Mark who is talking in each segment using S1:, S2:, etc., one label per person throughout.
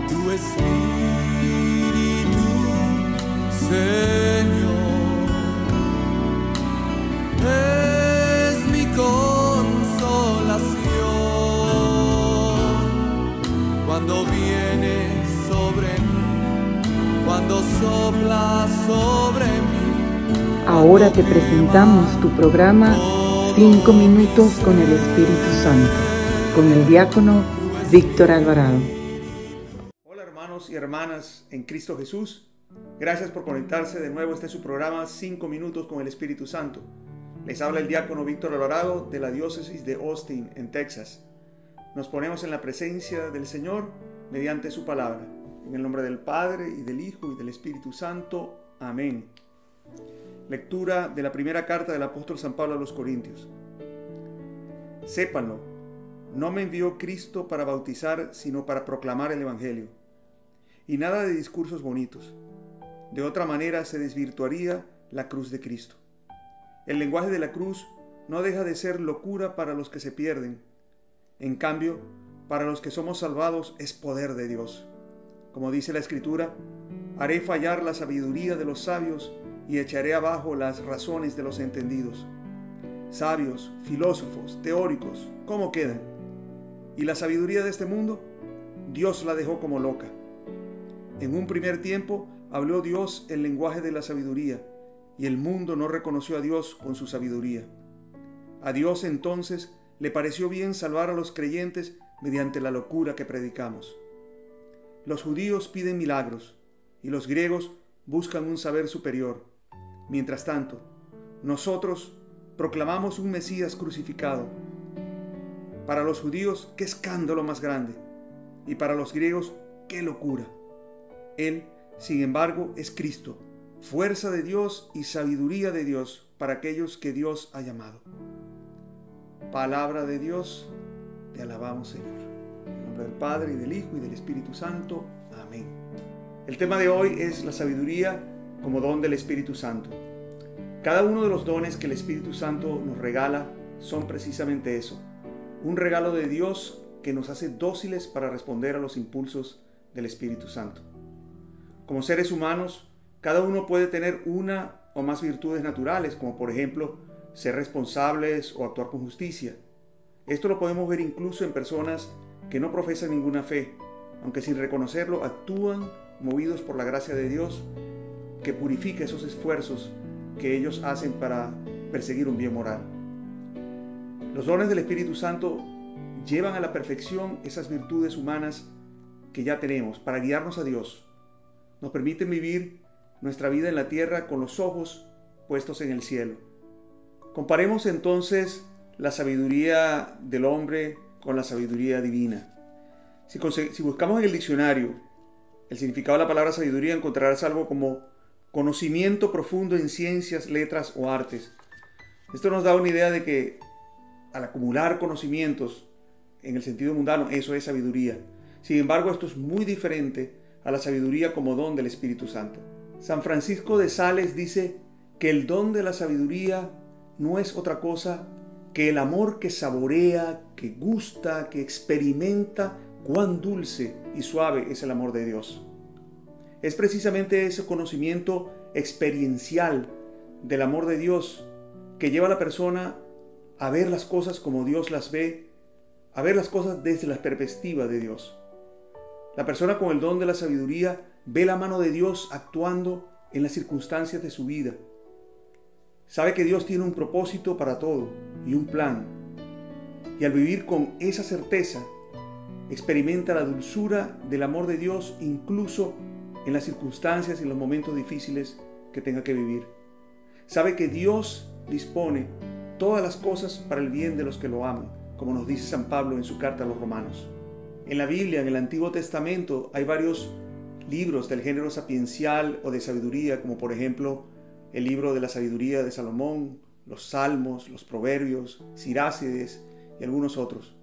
S1: tu Espíritu, Señor, es mi consolación cuando vienes sobre mí, cuando soplas sobre mí.
S2: Ahora te presentamos tu programa 5 minutos con el Espíritu Santo, con el diácono Víctor Alvarado.
S3: Hola hermanos y hermanas en Cristo Jesús. Gracias por conectarse de nuevo. Este es su programa 5 minutos con el Espíritu Santo. Les habla el diácono Víctor Alvarado de la diócesis de Austin, en Texas. Nos ponemos en la presencia del Señor mediante su palabra. En el nombre del Padre, y del Hijo, y del Espíritu Santo. Amén. Lectura de la primera carta del apóstol San Pablo a los Corintios. Sépanlo, no me envió Cristo para bautizar, sino para proclamar el Evangelio. Y nada de discursos bonitos. De otra manera se desvirtuaría la cruz de Cristo. El lenguaje de la cruz no deja de ser locura para los que se pierden. En cambio, para los que somos salvados es poder de Dios. Como dice la Escritura, haré fallar la sabiduría de los sabios y echaré abajo las razones de los entendidos. Sabios, filósofos, teóricos, ¿cómo quedan? ¿Y la sabiduría de este mundo? Dios la dejó como loca. En un primer tiempo habló Dios el lenguaje de la sabiduría, y el mundo no reconoció a Dios con su sabiduría. A Dios entonces le pareció bien salvar a los creyentes mediante la locura que predicamos. Los judíos piden milagros, y los griegos buscan un saber superior. Mientras tanto, nosotros proclamamos un Mesías crucificado. Para los judíos, qué escándalo más grande, y para los griegos, qué locura. Él, sin embargo, es Cristo, fuerza de Dios y sabiduría de Dios para aquellos que Dios ha llamado. Palabra de Dios, te alabamos, Señor. En el nombre del Padre, y del Hijo, y del Espíritu Santo. Amén. El tema de hoy es la sabiduría como don del Espíritu Santo. Cada uno de los dones que el Espíritu Santo nos regala son precisamente eso, un regalo de Dios que nos hace dóciles para responder a los impulsos del Espíritu Santo. Como seres humanos, cada uno puede tener una o más virtudes naturales, como por ejemplo, ser responsables o actuar con justicia. Esto lo podemos ver incluso en personas que no profesan ninguna fe, aunque sin reconocerlo actúan movidos por la gracia de Dios, que purifica esos esfuerzos que ellos hacen para perseguir un bien moral. Los dones del Espíritu Santo llevan a la perfección esas virtudes humanas que ya tenemos para guiarnos a Dios. Nos permiten vivir nuestra vida en la tierra con los ojos puestos en el cielo. Comparemos entonces la sabiduría del hombre con la sabiduría divina. Si buscamos en el diccionario el significado de la palabra sabiduría, encontrarás algo como conocimiento profundo en ciencias, letras o artes. Esto nos da una idea de que al acumular conocimientos en el sentido mundano, eso es sabiduría. Sin embargo, esto es muy diferente a la sabiduría como don del Espíritu Santo. San Francisco de Sales dice que el don de la sabiduría no es otra cosa que el amor que saborea, que gusta, que experimenta cuán dulce y suave es el amor de Dios. Es precisamente ese conocimiento experiencial del amor de Dios que lleva a la persona a ver las cosas como Dios las ve, a ver las cosas desde la perspectiva de Dios. La persona con el don de la sabiduría ve la mano de Dios actuando en las circunstancias de su vida. Sabe que Dios tiene un propósito para todo y un plan. Y al vivir con esa certeza, experimenta la dulzura del amor de Dios incluso en las circunstancias y en los momentos difíciles que tenga que vivir. Sabe que Dios dispone todas las cosas para el bien de los que lo aman, como nos dice San Pablo en su carta a los Romanos. En la Biblia, en el Antiguo Testamento, hay varios libros del género sapiencial o de sabiduría, como por ejemplo el libro de la sabiduría de Salomón, los Salmos, los Proverbios, Sirácides y algunos otros.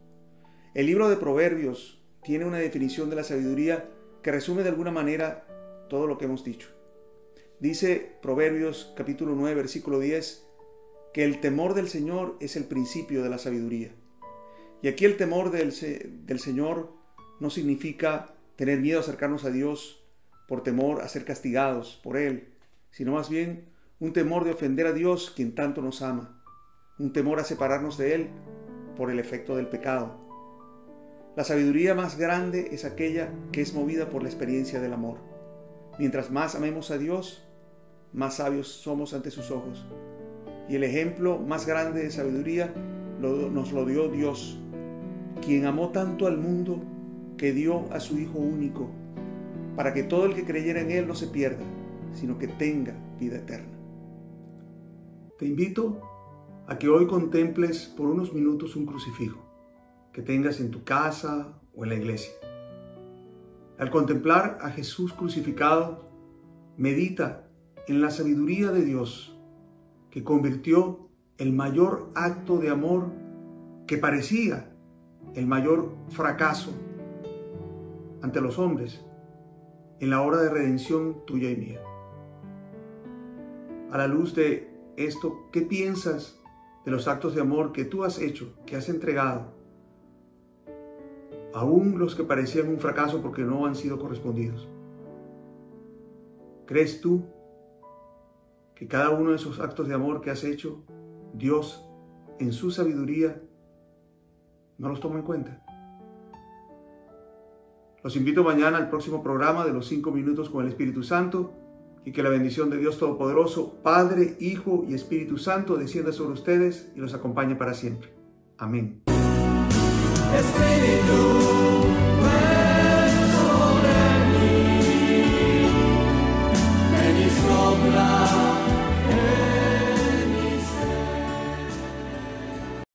S3: El libro de Proverbios tiene una definición de la sabiduría que resume de alguna manera todo lo que hemos dicho. Dice Proverbios capítulo 9, versículo 10, que el temor del Señor es el principio de la sabiduría. Y aquí el temor del Señor no significa tener miedo a acercarnos a Dios por temor a ser castigados por Él, sino más bien un temor de ofender a Dios, quien tanto nos ama, un temor a separarnos de Él por el efecto del pecado. La sabiduría más grande es aquella que es movida por la experiencia del amor. Mientras más amemos a Dios, más sabios somos ante sus ojos. Y el ejemplo más grande de sabiduría nos lo dio Dios, quien amó tanto al mundo que dio a su Hijo único, para que todo el que creyera en Él no se pierda, sino que tenga vida eterna. Te invito a que hoy contemples por unos minutos un crucifijo que tengas en tu casa o en la iglesia. Al contemplar a Jesús crucificado, medita en la sabiduría de Dios, que convirtió el mayor acto de amor que parecía el mayor fracaso ante los hombres en la hora de redención tuya y mía. A la luz de esto, ¿qué piensas de los actos de amor que tú has hecho, que has entregado? Aún los que parecían un fracaso porque no han sido correspondidos. ¿Crees tú que cada uno de esos actos de amor que has hecho, Dios, en su sabiduría, no los toma en cuenta? Los invito mañana al próximo programa de los 5 minutos con el Espíritu Santo, y que la bendición de Dios Todopoderoso, Padre, Hijo y Espíritu Santo descienda sobre ustedes y los acompañe para siempre. Amén.
S1: Espíritu